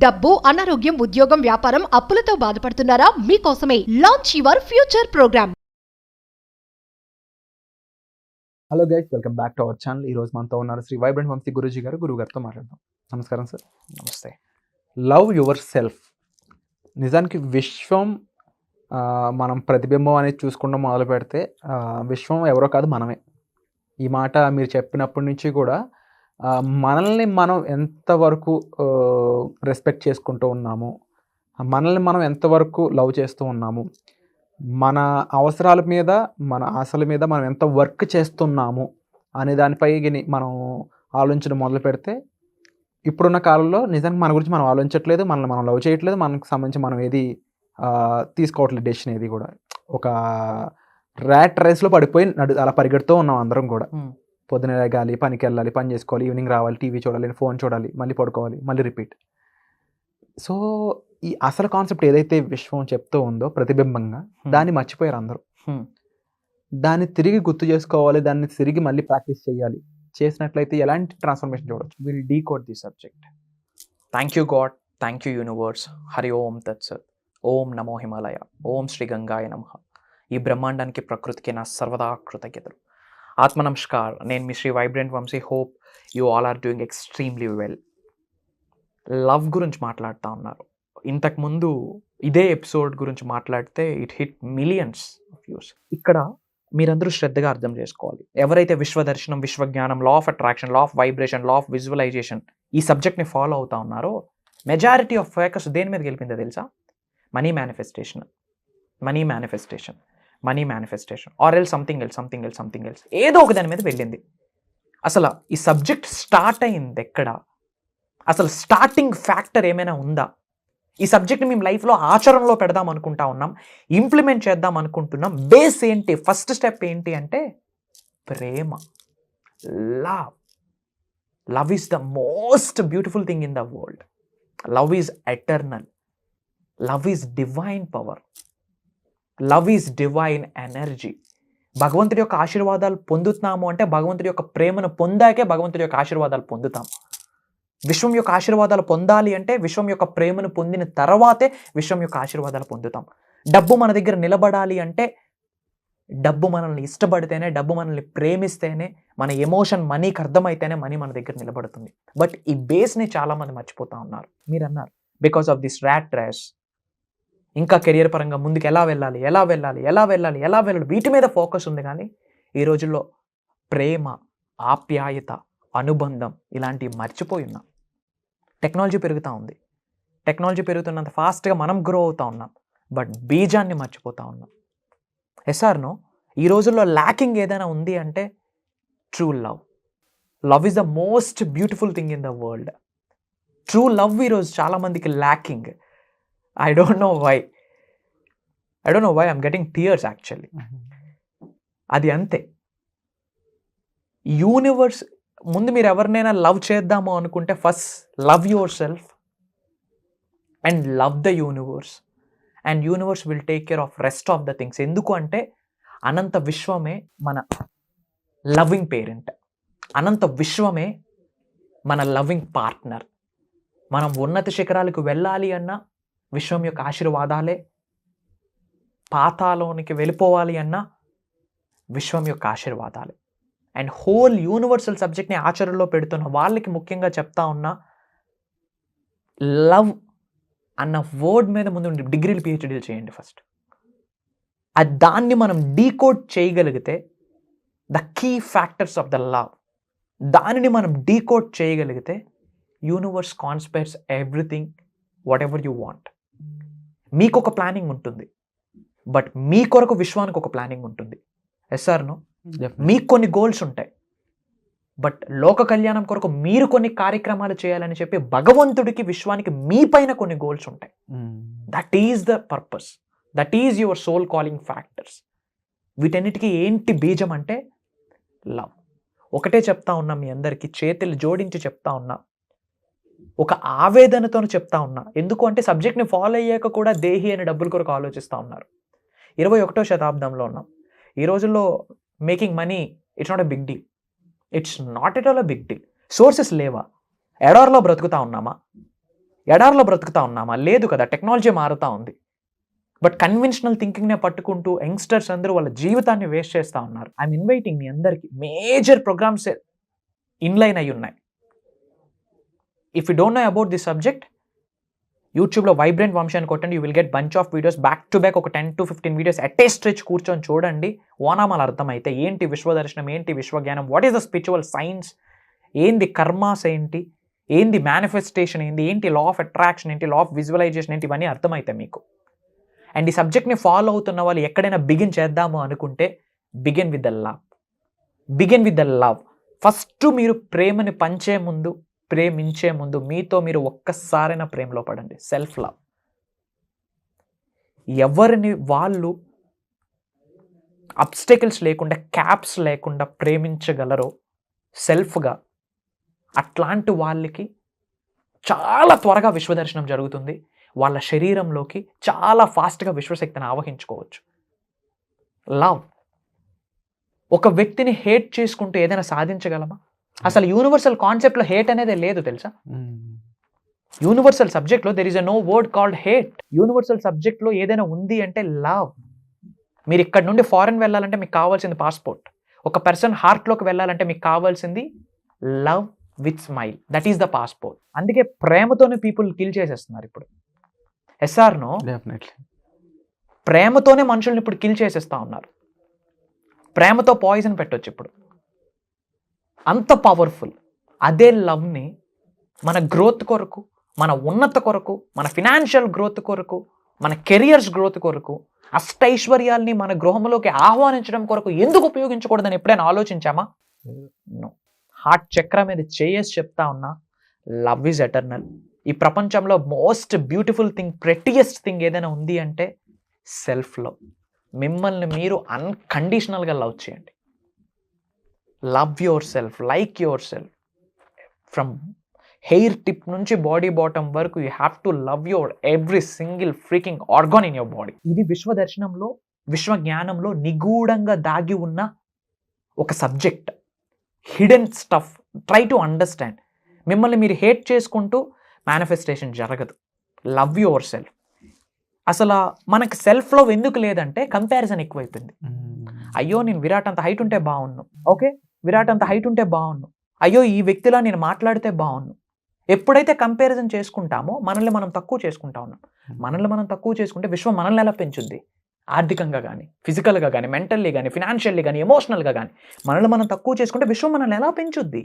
డబ్బు, అనారోగ్యం, ఉద్యోగం, వ్యాపారం, అప్పులతో బాధపడుతున్నారా? మీకోసమే launch your future program. Hello guys, welcome back to our channel. ఈరోజు మనతో ఉన్నారు శ్రీ వైబ్రెంట్ వంశీ గురూజీ గారు. గురువు గారితో మాట్లాడదాం. నమస్కారం సార్. నమస్తే. Love your self. నిజానికి విశ్వం మనం ప్రతిబింబం అనేది చూసుకుంటూ మొదలు పెడితే విశ్వం ఎవరో కాదు, మనమే. ఈ మాట మీరు చెప్పినప్పటి నుంచి కూడా మనల్ని మనం ఎంతవరకు రెస్పెక్ట్ చేసుకుంటూ ఉన్నాము, మనల్ని మనం ఎంతవరకు లవ్ చేస్తూ ఉన్నాము, మన అవసరాల మీద, మన ఆశల మీద మనం ఎంత వర్క్ చేస్తున్నాము అనే దానిపై మనం ఆలోచించడం మొదలు పెడితే ఇప్పుడున్న కాలంలో నిజంగా మన గురించి మనం ఆలోచించట్లేదు, మనల్ని మనం లవ్ చేయట్లేదు, మనకు సంబంధించి మనం ఏది తీసుకోవట్లేదు డెసిషన్ ఏది కూడా. ఒక ర్యాట్ రేస్లో పడిపోయి అలా పరిగెడుతూ ఉన్నాం అందరం కూడా. పొద్దున లేగాలి, పనికి వెళ్ళాలి, పని చేసుకోవాలి, ఈవినింగ్ రావాలి, టీవీ చూడాలి, ఫోన్ చూడాలి, మళ్ళీ పడుకోవాలి, మళ్ళీ రిపీట్. సో ఈ అసలు కాన్సెప్ట్ ఏదైతే విశ్వం చెప్తూ ఉందో ప్రతిబింబంగా, దాన్ని మర్చిపోయారు అందరూ. దాన్ని తిరిగి గుర్తు చేసుకోవాలి, దాన్ని తిరిగి మళ్ళీ ప్రాక్టీస్ చేయాలి. చేసినట్లయితే ఎలాంటి ట్రాన్స్ఫర్మేషన్ చూడవచ్చు? Will decode the subject. Thank you god, thank you universe. Hari Om తత్సత్. ఓం నమో హిమాలయ. ఓం శ్రీ గంగాయ నమః. ఈ బ్రహ్మాండానికి, ప్రకృతికి నా సర్వదా కృతజ్ఞతలు. ఆత్మ నమస్కార్. నేను మీ Shri vibrant Vamshi. Hope you all are doing extremely well. Love గురించి మాట్లాడుతూ ఉన్నారు. ఇంతకుముందు ఇదే ఎపిసోడ్ గురించి మాట్లాడితే it hit millions of views. ఇక్కడ మీరందరూ శ్రద్ధగా అర్థం చేసుకోవాలి. ఎవరైతే విశ్వదర్శనం, విశ్వజ్ఞానం, law of attraction, law of vibration, law of visualization ఈ సబ్జెక్ట్ని ఫాలో అవుతా ఉన్నారో, మెజారిటీ ఆఫ్ ఫోకస్ దేని మీద గెలిపిందో తెలుసా? Money manifestation, money manifestation, money manifestation, or ఎల్ something else, something else, something else, ఏదో ఒక దాని మీద వెళ్ళింది. అసలు ఈ సబ్జెక్ట్ స్టార్ట్ అయింది ఎక్కడ? అసలు స్టార్టింగ్ ఫ్యాక్టర్ ఏమైనా ఉందా? ఈ సబ్జెక్ట్ని మేము లైఫ్లో ఆచరణలో పెడదాం అనుకుంటా ఉన్నాం, ఇంప్లిమెంట్ చేద్దాం అనుకుంటున్నాం. బేస్ ఏంటి? ఫస్ట్ స్టెప్ ఏంటి అంటే ప్రేమ. Love. Love is the most beautiful thing in the world. Love is eternal. Love is divine power. Love is divine energy. భగవంతుడి యొక్క ఆశీర్వాదాలు పొందుతున్నాము అంటే భగవంతుడి యొక్క ప్రేమను పొందాకే భగవంతుడి యొక్క ఆశీర్వాదాలు పొందుతాం. విశ్వం యొక్క ఆశీర్వాదాలు పొందాలి అంటే విశ్వం యొక్క ప్రేమను పొందిన తర్వాతే విశ్వం యొక్క ఆశీర్వాదాలు పొందుతాం. డబ్బు మన దగ్గర నిలబడాలి అంటే డబ్బు మనల్ని ఇష్టపడితేనే, డబ్బు మనల్ని ప్రేమిస్తేనే, మన ఎమోషన్ మనీకి అర్థమైతేనే మనీ మన దగ్గర నిలబడుతుంది. బట్ ఈ బేస్ని చాలామంది మర్చిపోతూ ఉన్నారు. మీరు అన్నారు because of this rat race. ఇంకా కెరియర్ పరంగా ముందుకు ఎలా వెళ్ళాలి, ఎలా వెళ్ళాలి, ఎలా వెళ్ళాలి, ఎలా వెళ్ళాలి, వీటి మీద ఫోకస్ ఉంది. కానీ ఈ రోజుల్లో ప్రేమ, ఆప్యాయత, అనుబంధం ఇలాంటివి మర్చిపోయి ఉన్నాం. టెక్నాలజీ పెరుగుతూ ఉంది. టెక్నాలజీ పెరుగుతున్నంత ఫాస్ట్గా మనం గ్రో అవుతూ ఉన్నాం. బట్ బీజాన్ని మర్చిపోతూ ఉన్నాం. ఎస్ఆర్నో ఈ రోజుల్లో ల్యాకింగ్ ఏదైనా ఉంది అంటే true love. Love is the most beautiful thing in the world. True love ఈరోజు చాలామందికి lacking. I don't know why. I'm getting tears actually. అది అంతే. యూనివర్స్ ముందు మీరు ఎవరినైనా లవ్ చేద్దాము అనుకుంటే first love your self and love the universe, and universe will take care of rest of the things. ఎందుకు అంటే అనంత విశ్వమే మన లవింగ్ పేరెంట్. అనంత విశ్వమే మన లవింగ్ పార్ట్నర్. మనం ఉన్నత శిఖరాలకు వెళ్ళాలి అన్నా విశ్వం యొక్క ఆశీర్వాదాలే, పాతాలోనికి వెళ్ళిపోవాలి అన్నా విశ్వం యొక్క ఆశీర్వాదాలే. అండ్ హోల్ యూనివర్సల్ సబ్జెక్ట్ని ఆచరణలో పెడుతున్న వాళ్ళకి ముఖ్యంగా చెప్తా ఉన్నా, లవ్ అన్న వర్డ్ మీద ముందు డిగ్రీలు పిహెచ్డీలు చేయండి ఫస్ట్. దాన్ని మనం డీకోడ్ చేయగలిగితే the key factors of the love, దానిని మనం డీకోడ్ చేయగలిగితే universe conspires everything whatever you want. మీకు ఒక ప్లానింగ్ ఉంటుంది, బట్ మీ కొరకు విశ్వానికి ఒక ప్లానింగ్ ఉంటుంది. ఎస్ఆర్ను మీకు కొన్ని గోల్స్ ఉంటాయి, బట్ లోక కళ్యాణం కొరకు మీరు కొన్ని కార్యక్రమాలు చేయాలని చెప్పి భగవంతుడికి, విశ్వానికి మీ పైన కొన్ని గోల్స్ ఉంటాయి. That is the purpose. That is your soul calling factors. వీటన్నిటికీ ఏంటి బీజం అంటే లవ్. ఒకటే చెప్తా ఉన్నా, మీ అందరికీ చేతులు జోడించి చెప్తా ఉన్నా, ఒక ఆవేదనతో చెప్తా ఉన్నా. ఎందుకు అంటే సబ్జెక్ట్ని ఫాలో అయ్యాక కూడా దేహి అనే డబ్బుల కొరకు ఆలోచిస్తూ ఉన్నారు. 21వ శతాబ్దంలో ఉన్నాం. ఈ రోజుల్లో making money it's not a big deal. It's not at all a big deal. Sources లేవా? ఎడార్లో బ్రతుకుతా ఉన్నామా? ఎడారిలో బ్రతుకుతా ఉన్నామా? లేదు కదా, టెక్నాలజీ మారుతూ ఉంది. బట్ కన్వెన్షనల్ థింకింగ్నే పట్టుకుంటూ యంగ్స్టర్స్ అందరూ వాళ్ళ జీవితాన్ని వేస్ట్ చేస్తూ ఉన్నారు. ఐఎమ్ ఇన్వైటింగ్ మీ అందరికీ, మేజర్ ప్రోగ్రామ్స్ ఇన్లైన్ అయి ఉన్నాయి. If you don't know about this subject, యూట్యూబ్లో వైబ్రెంట్ వంశీ అని కొట్టండి, you will get bunch of videos back to back, ఒక 10 to 15 videos at a stretch కూర్చొని చూడండి. ఓనామాలు అర్థమైతే ఏంటి విశ్వదర్శనం, ఏంటి విశ్వజ్ఞానం, what is the spiritual science, ఏంది కర్మాస్ ఏంటి, ఏంది మేనిఫెస్టేషన్ ఏంటి, ఏంటి లా ఆఫ్ అట్రాక్షన్ ఏంటి, లా ఆఫ్ విజువలైజేషన్ ఏంటి, ఇవన్నీ అర్థమవుతాయి మీకు. అండ్ ఈ సబ్జెక్ట్ని ఫాలో అవుతున్న వాళ్ళు ఎక్కడైనా బిగిన్ చేద్దాము అనుకుంటే begin with the love. Begin with the love. First మీరు ప్రేమని పంచే ముందు, ప్రేమించే ముందు మీతో మీరు ఒక్కసారైనా ప్రేమలో పడండి. Self love. ఎవరిని వాళ్ళు అబ్స్టెకల్స్ లేకుండా, క్యాప్స్ లేకుండా ప్రేమించగలరో సెల్ఫ్గా, అట్లాంటి వాళ్ళకి చాలా త్వరగా విశ్వదర్శనం జరుగుతుంది. వాళ్ళ శరీరంలోకి చాలా ఫాస్ట్గా విశ్వశక్తిని ఆవహించుకోవచ్చు. లవ్. ఒక వ్యక్తిని హేట్ చేసుకుంటూ ఏదైనా సాధించగలమా? అసలు యూనివర్సల్ కాన్సెప్ట్లో హేట్ అనేది లేదు తెలుసా? యూనివర్సల్ సబ్జెక్ట్లో there is a no word called hate. Universal సబ్జెక్ట్లో ఏదైనా ఉంది అంటే లవ్. మీరు ఇక్కడ నుండి ఫారెన్ వెళ్ళాలంటే మీకు కావాల్సింది పాస్పోర్ట్. ఒక పర్సన్ హార్ట్లోకి వెళ్ళాలంటే మీకు కావాల్సింది love with smile. That is the passport. అందుకే ప్రేమతోనే పీపుల్ కిల్ చేసేస్తున్నారు ఇప్పుడు. ఎస్ఆర్నో? డెఫినెట్లీ. ప్రేమతోనే మనుషుల్ని ఇప్పుడు కిల్ చేసేస్తూ ఉన్నారు. ప్రేమతో పాయిజన్ పెట్టొచ్చు ఇప్పుడు, అంత పవర్ఫుల్. అదే లవ్ని మన గ్రోత్ కొరకు, మన ఉన్నత కొరకు, మన ఫినాన్షియల్ గ్రోత్ కొరకు, మన కెరియర్స్ గ్రోత్ కొరకు, అష్టైశ్వర్యాల్ని మన గృహంలోకి ఆహ్వానించడం కొరకు ఎందుకు ఉపయోగించకూడదని ఎప్పుడైనా ఆలోచించామా? నో. హార్ట్ చక్ర మీద చేసి చెప్తా ఉన్నా, లవ్ ఈజ్ ఎటర్నల్. ఈ ప్రపంచంలో most beautiful thing, prettiest thing ఏదైనా ఉంది అంటే సెల్ఫ్ లవ్. మిమ్మల్ని మీరు అన్కండిషనల్గా లవ్ చేయండి. Love your self, like your self. From hair tip నుంచి బాడీ బాటమ్ వరకు you have to love your every single freaking organ in your body. ఇది విశ్వదర్శనంలో, విశ్వజ్ఞానంలో నిగూఢంగా దాగి ఉన్న ఒక subject, hidden stuff. Try to understand. మిమ్మల్ని మీరు హేట్ చేసుకుంటూ మేనిఫెస్టేషన్ జరగదు. Love your self. అసలు మనకి సెల్ఫ్ లవ్ ఎందుకు లేదంటే కంపారిజన్ ఎక్కువైపోయింది. అయ్యో నేను విరాట్ అంత హైట్ ఉంటే బాగున్ను, ఓకే విరాట్ అంత హైట్ ఉంటే బాగున్ను, అయ్యో ఈ వ్యక్తిలా నేను మాట్లాడితే బాగున్ను. ఎప్పుడైతే కంపారిజన్ చేసుకుంటామో మనల్ని మనం తక్కువ చేసుకుంటా ఉన్నాం. మనల్ని మనం తక్కువ చేసుకుంటే విశ్వం మనల్ని ఎలా పెంచుద్ది? ఆర్థికంగా కానీ, ఫిజికల్గా కానీ, మెంటల్లీ కానీ, ఫినాన్షియల్లీ కానీ, ఎమోషనల్గా కానీ మనల్ని మనం తక్కువ చేసుకుంటే విశ్వం మనల్ని ఎలా పెంచుద్ది?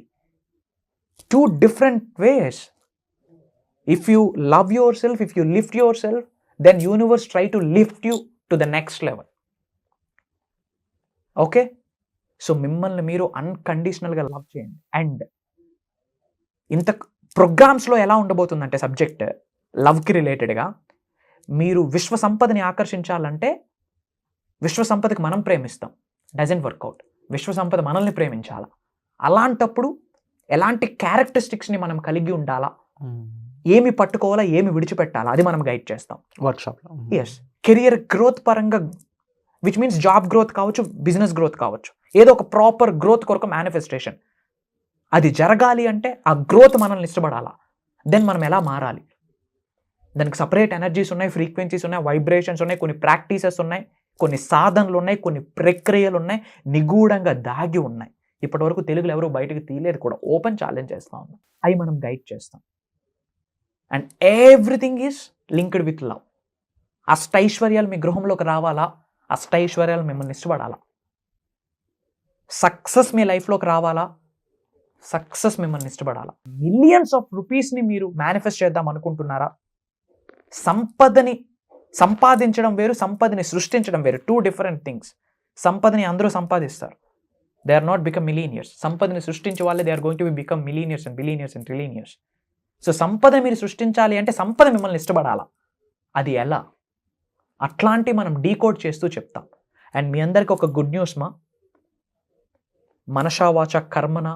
2 different ways. If you love yourself, if you lift yourself, then universe try to lift you to the next level. Okay? So మిమ్మల్ని మీరు అన్కండిషనల్గా లవ్ చేయండి. అండ్ ఇంత ప్రోగ్రామ్స్లో ఎలా ఉండబోతుందంటే సబ్జెక్ట్ లవ్కి రిలేటెడ్గా, మీరు విశ్వ సంపదని ఆకర్షించాలంటే విశ్వ సంపదకి మనం ప్రేమిస్తాం, డజంట్ వర్కౌట్. విశ్వ సంపద మనల్ని ప్రేమించాలా. అలాంటప్పుడు ఎలాంటి క్యారెక్టరిస్టిక్స్ని మనం కలిగి ఉండాలా, ఏమి పట్టుకోవాలా, ఏమి విడిచిపెట్టాలా, అది మనం గైడ్ చేస్తాం వర్క్షాప్లో. ఎస్. కెరియర్ గ్రోత్ పరంగా, విచ్ మీన్స్ జాబ్ గ్రోత్ కావచ్చు, బిజినెస్ గ్రోత్ కావచ్చు, ఏదో ఒక ప్రాపర్ గ్రోత్ కొరకు మేనిఫెస్టేషన్. అది జరగాలి అంటే ఆ గ్రోత్ మనల్ని ఇష్టపడాలా. దెన్ మనం ఎలా మారాలి, దానికి సపరేట్ ఎనర్జీస్ ఉన్నాయి, ఫ్రీక్వెన్సీస్ ఉన్నాయి, వైబ్రేషన్స్ ఉన్నాయి, కొన్ని ప్రాక్టీసెస్ ఉన్నాయి, కొన్ని సాధనలు ఉన్నాయి, కొన్ని ప్రక్రియలు ఉన్నాయి, నిగూఢంగా దాగి ఉన్నాయి. ఇప్పటివరకు తెలుగులో ఎవరు బయటకు తీయలేదు కూడా. ఓపెన్ ఛాలెంజ్ చేస్తూ ఉన్నాం. అవి మనం గైడ్ చేస్తాం. And everything is linked with love. అష్టైశ్వర్యాలు మీ గృహంలోకి రావాలా, అష్టైశ్వర్యాలు మిమ్మల్ని ఇష్టపడాలా. సక్సెస్ మీ లైఫ్లోకి రావాలా, సక్సెస్ మిమ్మల్ని ఇష్టపడాలా. మిలియన్స్ ఆఫ్ రూపీస్ని మీరు మేనిఫెస్ట్ చేద్దాం అనుకుంటున్నారా? సంపదని సంపాదించడం వేరు, సంపదని సృష్టించడం వేరు. 2 different things. సంపదని అందరూ సంపాదిస్తారు, they are not become millionaires. సంపదని సృష్టించే వాళ్ళే they are going to become millionaires and billionaires and trillionaires. So సంపద మీరు సృష్టించాలి అంటే సంపద మిమ్మల్ని ఇష్టపడాలా. అది ఎలా? అట్లాంటి మనం డీకోడ్ చేస్తూ చెప్తాం. అండ్ మీ అందరికీ ఒక గుడ్ న్యూస్ మా, మనసా వాచ కర్మన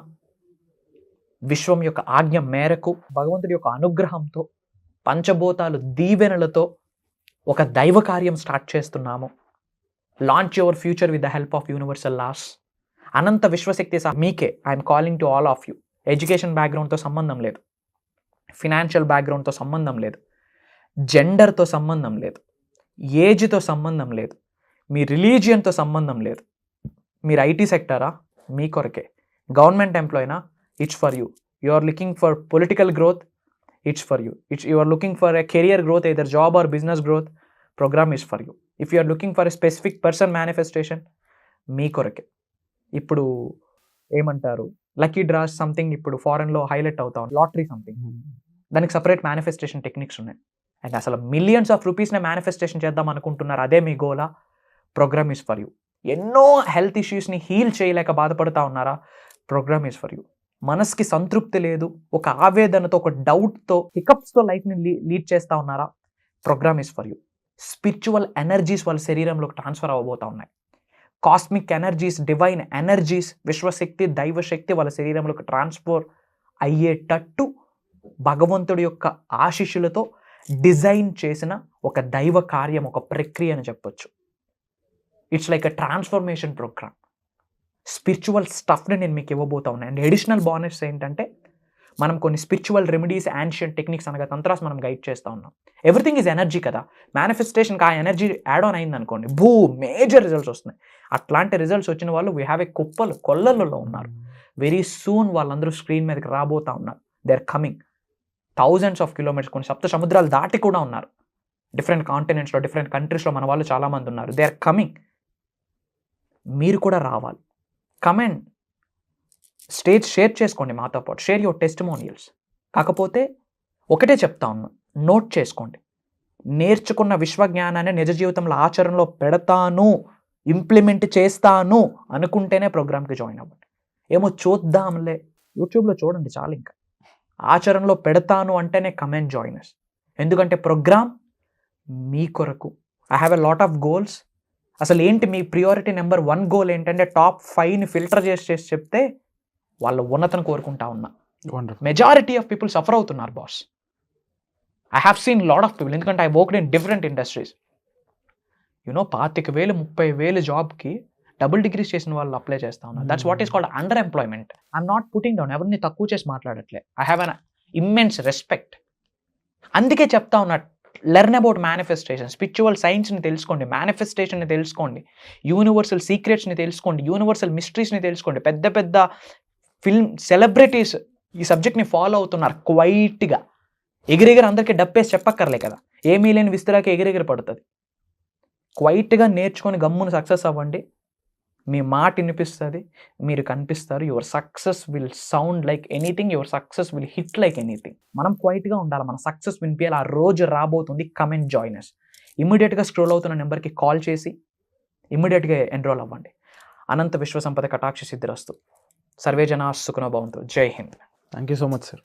విశ్వం యొక్క ఆజ్ఞ మేరకు, భగవంతుడి యొక్క అనుగ్రహంతో, పంచభూతాలు దీవెనలతో ఒక దైవ కార్యం స్టార్ట్ చేస్తున్నాము. Launch your future with the help of universal laws. అనంత విశ్వశక్తి మీకే. I'm calling to all of you. Education బ్యాక్గ్రౌండ్తో సంబంధం లేదు, ఫినాన్షియల్ బ్యాక్గ్రౌండ్తో సంబంధం లేదు, జెండర్తో సంబంధం లేదు, ఏజ్తో సంబంధం లేదు, మీ రిలీజియన్తో సంబంధం లేదు. మీరు ఐటీ సెక్టరా, మీ కొరకే. గవర్నమెంట్ ఎంప్లాయీనా, it's for you. You are looking for political growth, it's for you. You are looking for a career growth, either job or business growth, program is for you. If you are looking for a specific person manifestation, మీ కొరకే. ఇప్పుడు ఏమంటారు, lucky dross something ఇప్పుడు ఫారెన్లో highlight అవుతా ఉంది, lottery something, దానికి separate manifestation techniques ఉన్నాయి. అండ్ అసలు మిలియన్స్ ఆఫ్ రూపీస్నే మేనిఫెస్టేషన్ చేద్దాం అనుకుంటున్నారు, అదే మీ గోలా, ప్రోగ్రామ్ ఈజ్ ఫర్ యూ. ఎన్నో హెల్త్ ఇష్యూస్ని హీల్ చేయలేక బాధపడుతూ ఉన్నారా, ప్రోగ్రామ్ ఈజ్ ఫర్ యూ. మనసుకి సంతృప్తి లేదు, ఒక ఆవేదనతో, ఒక డౌట్తో, హికప్స్తో లైఫ్ని లీడ్ చేస్తూ ఉన్నారా, program is for you. Spiritual energies వాళ్ళ శరీరంలోకి ట్రాన్స్ఫర్ అవ్వబోతూ ఉన్నాయి. కాస్మిక్ ఎనర్జీస్, డివైన్ ఎనర్జీస్, విశ్వశక్తి, దైవశక్తి వాళ్ళ శరీరంలోకి ట్రాన్స్ఫర్ అయ్యేటట్టు భగవంతుడి యొక్క ఆశీస్సులతో డిజైన్ చేసిన ఒక దైవ కార్యం, ఒక ప్రక్రియ అని చెప్పొచ్చు. It's like a transformation program. Spiritual స్టఫ్ని నేను మీకు ఇవ్వబోతా ఉన్నాను. అండ్ అడిషనల్ బోనస్ ఏంటంటే, మనం కొన్ని స్పిరిచువల్ రెమెడీస్, యాన్షియంట్ టెక్నిక్స్ అనగా తంత్రాస్ మనం గైడ్ చేస్తూ ఉన్నాం. ఎవ్రీథింగ్ ఈజ్ ఎనర్జీ కదా. మేనిఫెస్టేషన్కి ఆ ఎనర్జీ యాడ్ ఆన్ అయింది అనుకోండి, మేజర్ రిజల్ట్స్ వస్తున్నాయి. అట్లాంటి రిజల్ట్స్ వచ్చిన వాళ్ళు వీ హ్యావ్ ఏ కొల్లలలో ఉన్నారు. వెరీ సూన్ వాళ్ళందరూ స్క్రీన్ మీదకి రాబోతా ఉన్నారు. They are coming thousands of kilometres, కొన్ని సప్త సముద్రాలు దాటి కూడా ఉన్నారు. డిఫరెంట్ కాంటినెంట్స్లో, డిఫరెంట్ కంట్రీస్లో మన వాళ్ళు చాలామంది ఉన్నారు. They are coming. మీరు కూడా రావాలి. కమెంట్, స్టేజ్ షేర్ చేసుకోండి మాతో పాటు, షేర్ యువర్ టెస్టిమోనియల్స్. కాకపోతే ఒకటే చెప్తా ఉన్నా, నోట్ చేసుకోండి. నేర్చుకున్న విశ్వజ్ఞానాన్ని నిజ జీవితంలో ఆచరణలో పెడతాను, ఇంప్లిమెంట్ చేస్తాను అనుకుంటేనే ప్రోగ్రామ్కి జాయిన్ అవ్వండి. ఏమో చూద్దాంలే, యూట్యూబ్లో చూడండి చాలు. ఇంకా ఆచరణలో పెడతాను అంటేనే కమెంట్ జాయినర్స్. ఎందుకంటే ప్రోగ్రామ్ మీ కొరకు. I have a lot of goals. అసలు ఏంటి మీ ప్రియారిటీ నెంబర్ 1 గోల్ ఏంటంటే, టాప్ 5ని ఫిల్టర్ చేసి చెప్తే వాళ్ళ ఉన్నతను కోరుకుంటా ఉన్నా. మెజారిటీ ఆఫ్ పీపుల్ సఫర్ అవుతున్నారు boss. I have seen lot of people, ఎందుకంటే I worked in different industries. 25,000 30,000 జాబ్కి డబుల్ డిగ్రీస్ చేసిన వాళ్ళు అప్లై చేస్తా ఉన్నారు. That's what is called under employment. I'm not putting down, ఎవరిని తక్కువ చేసి మాట్లాడట్లే. I have an immense respect. అందుకే చెప్తా ఉన్నా, లెర్న్ అబౌట్ మేనిఫెస్టేషన్. స్పిరిచువల్ సైన్స్ని తెలుసుకోండి, మేనిఫెస్టేషన్ని తెలుసుకోండి, యూనివర్సల్ సీక్రెట్స్ని తెలుసుకోండి, యూనివర్సల్ మిస్టరీస్ని తెలుసుకోండి. పెద్ద పెద్ద ఫిల్మ్ సెలబ్రిటీస్ ఈ సబ్జెక్ట్ని ఫాలో అవుతున్నారు క్వైట్గా. ఎగిరెగిరి అందరికీ డప్పేసి చెప్పక్కర్లే కదా, ఏమీ లేని విస్తరాకి ఎగిరెగిరి పడుతుంది. క్వైట్గా నేర్చుకొని గమ్మును సక్సెస్ అవ్వండి. మీ మాట వినిపిస్తుంది, మీరు కనిపిస్తారు. Your success will sound like anything, your success will hit like anything. మనం క్వైట్గా ఉండాలి, మన సక్సెస్ వినిపించాలి. ఆ రోజు రాబోతుంది. Comment joiners. ఇమ్మీడియట్గా స్క్రోల్ అవుతున్న నెంబర్కి కాల్ చేసి ఇమ్మీడియట్గా ఎన్రోల్ అవ్వండి. అనంత విశ్వ సంపద కటాక్ష సిద్ధిరస్తు. సర్వే జనా సుఖనో భవంతు. జై Hind. Thank you so much sir.